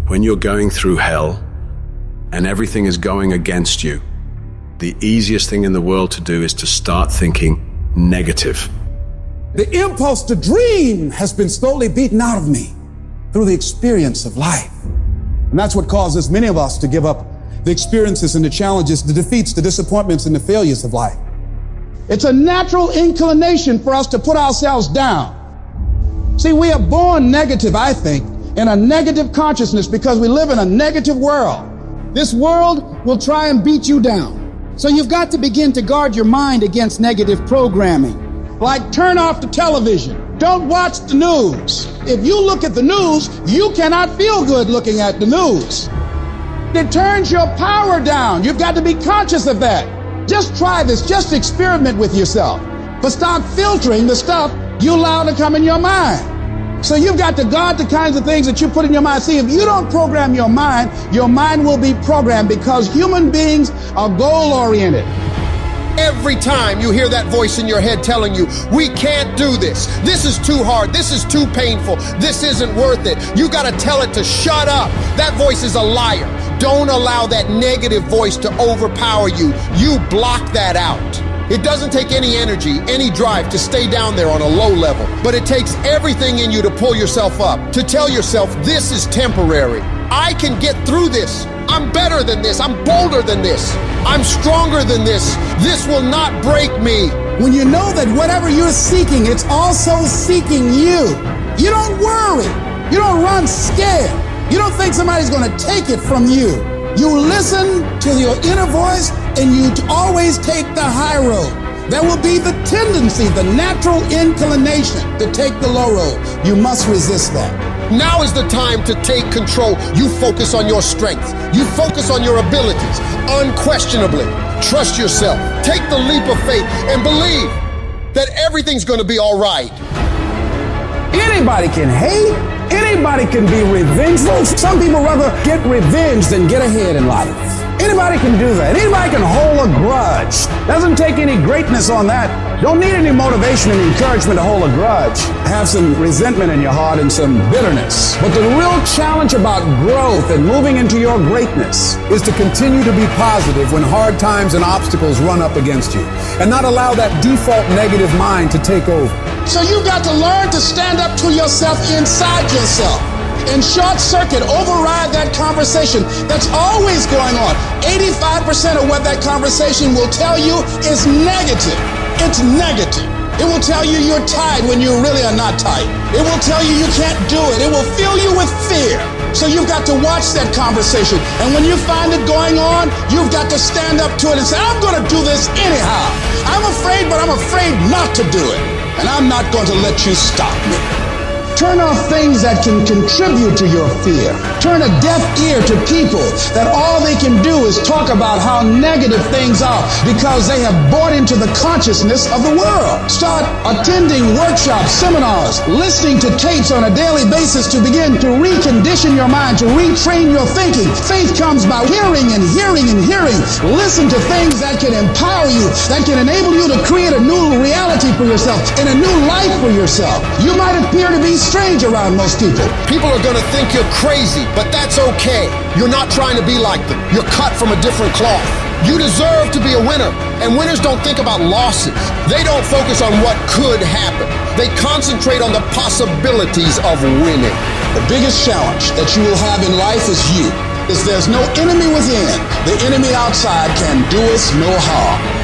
When you're going through hell and everything is going against you, the easiest thing in the world to do is to start thinking negative. The impulse to dream has been slowly beaten out of me through the experience of life. And that's what causes many of us to give up the experiences and the challenges, the defeats, the disappointments, and the failures of life. It's a natural inclination for us to put ourselves down. See, we are born negative, I think, in a negative consciousness because we live in a negative world. This world will try and beat you down. So you've got to begin to guard your mind against negative programming. Like turn off the television. Don't watch the news. If you look at the news, you cannot feel good looking at the news. It turns your power down. You've got to be conscious of that. Just try this. Just experiment with yourself. But start filtering the stuff you allow to come in your mind. So you've got to guard the kinds of things that you put in your mind. See, if you don't program your mind will be programmed because human beings are goal-oriented. Every time you hear that voice in your head telling you, we can't do this. This is too hard. This is too painful. This isn't worth it. You got to tell it to shut up. That voice is a liar. Don't allow that negative voice to overpower you. You block that out. It doesn't take any energy, any drive to stay down there on a low level, but it takes everything in you to pull yourself up, to tell yourself this is temporary. I can get through this. I'm better than this. I'm bolder than this. I'm stronger than this. This will not break me. When you know that whatever you're seeking, it's also seeking you. You don't worry. You don't run scared. You don't think somebody's going to take it from you. You listen to your inner voice and you always take the high road. There will be the tendency, the natural inclination to take the low road. You must resist that. Now is the time to take control. You focus on your strength. You focus on your abilities. Unquestionably, trust yourself. Take the leap of faith and believe that everything's going to be all right. Anybody can hate. Anybody can be revengeful. Some people rather get revenge than get ahead in life. Anybody can do that. Anybody can hold a grudge. Doesn't take any greatness on that. Don't need any motivation and encouragement to hold a grudge. Have some resentment in your heart and some bitterness. But the real challenge about growth and moving into your greatness is to continue to be positive when hard times and obstacles run up against you, and not allow that default negative mind to take over. So you've got to learn to stand up to yourself inside yourself and short circuit, override that conversation that's always going on. 85% of what that conversation will tell you is negative. It's negative. It will tell you you're tired when you really are not tired. It will tell you you can't do it. It will fill you with fear. So you've got to watch that conversation. And when you find it going on, you've got to stand up to it and say, I'm going to do this anyhow. I'm afraid, but I'm afraid not to do it. And I'm not going to let you stop me. Turn off things that can contribute to your fear. Turn a deaf ear to people that all they can do is talk about how negative things are because they have bought into the consciousness of the world. Start attending workshops, seminars, listening to tapes on a daily basis to begin to recondition your mind, to retrain your thinking. Faith comes by hearing and hearing and hearing. Listen to things that can empower you, that can enable you to create a new reality for yourself and a new life for yourself. You might appear to be strange around most people. People are going to think you're crazy, but that's okay. You're not trying to be like them. You're cut from a different cloth. You deserve to be a winner, and winners don't think about losses. They don't focus on what could happen. They concentrate on the possibilities of winning. The biggest challenge that you will have in life is you. There's no enemy within. The enemy outside can do us no harm.